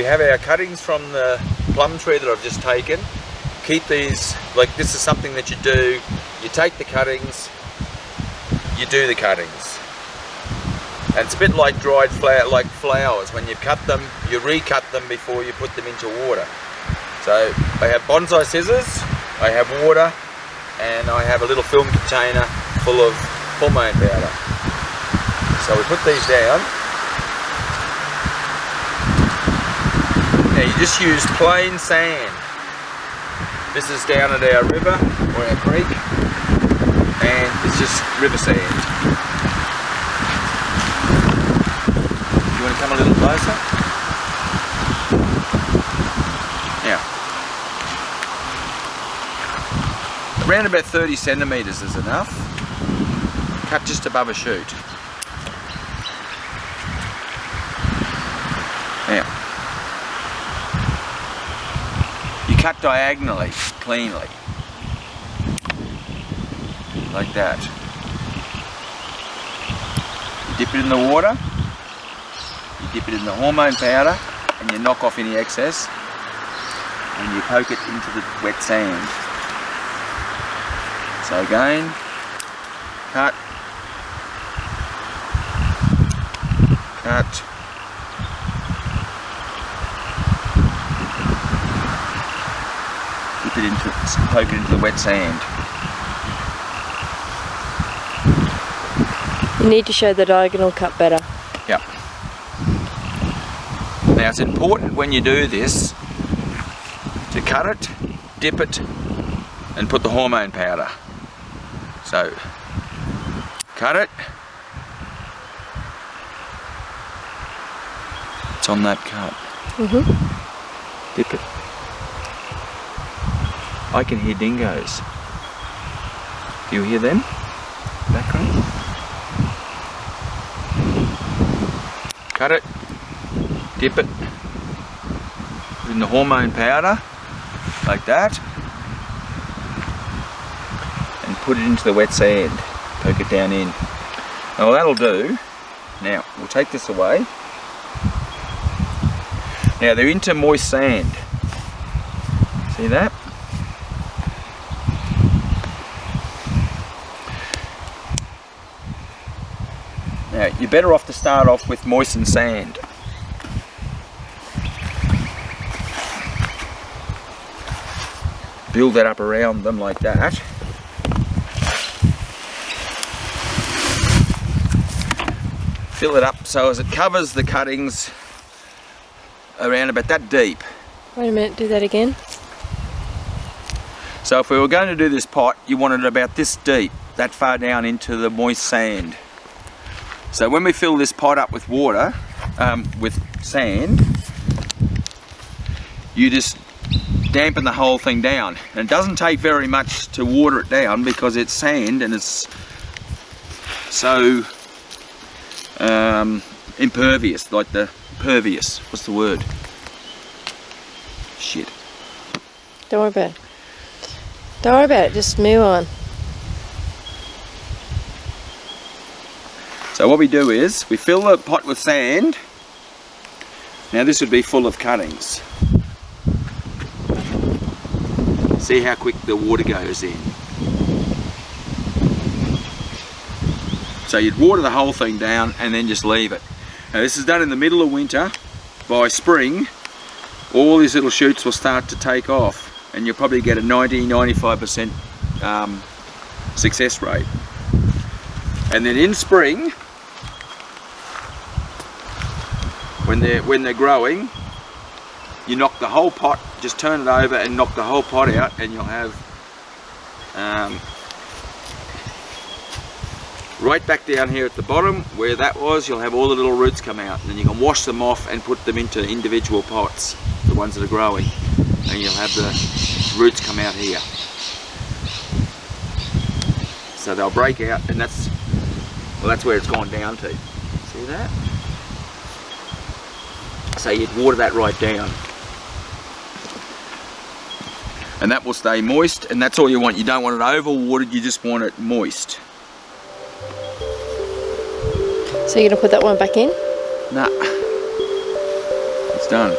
We have our cuttings from the plum tree that I've just taken. Keep these, like this is something that you do. You take the cuttings, you do the cuttings. And it's a bit like dried flower, like flowers. When you've cut them, you recut them before you put them into water. So I have bonsai scissors, I have water, and I have a little film container full of hormone powder. So we put these down. Now you just use plain sand. This is down at our river or our creek, and it's just river sand. You want to come a little closer? Now, around about 30 centimetres is enough. Cut just above a shoot. Now, you cut diagonally, cleanly, like that. You dip it in the water, you dip it in the hormone powder, and you knock off any excess, and you poke it into the wet sand. So again, cut, cut, dip it into, poke it into the wet sand. You need to show the diagonal cut better. Yep. Now it's important when you do this to cut it, dip it, and put the hormone powder. So, cut it. It's on that cut. Dip it. I can hear dingoes. Do you hear them? Background? Cut it, dip it, put in the hormone powder, like that, and put it into the wet sand, poke it down in. Now that'll do. Now, we'll take this away. Now they're into moist sand. See that? Now, you're better off to start off with moistened sand. Build that up around them like that. Fill it up so as it covers the cuttings around about that deep. Wait a minute, do that again. So if we were going to do this pot, you want it about this deep, that far down into the moist sand. So when we fill this pot up with water, with sand, you just dampen the whole thing down. And it doesn't take very much to water it down because it's sand and it's so impervious, like the pervious. What's the word? Shit. Don't worry about it. Don't worry about it, just move on. So what we do is, we fill the pot with sand. Now this would be full of cuttings. See how quick the water goes in. So you'd water the whole thing down and then just leave it. Now this is done in the middle of winter. By spring, all these little shoots will start to take off and you'll probably get a 90–95% success rate. And then in spring, when they're growing, you knock the whole pot, just turn it over and knock the whole pot out, and you'll have right back down here at the bottom where that was, you'll have all the little roots come out, and then you can wash them off and put them into individual pots, the ones that are growing, and you'll have the roots come out here. So they'll break out, and that's where it's gone down to. See that? So you'd water that right down. And that will stay moist, and that's all you want. You don't want it overwatered, you just want it moist. So you're going to put that one back in? Nah. It's done.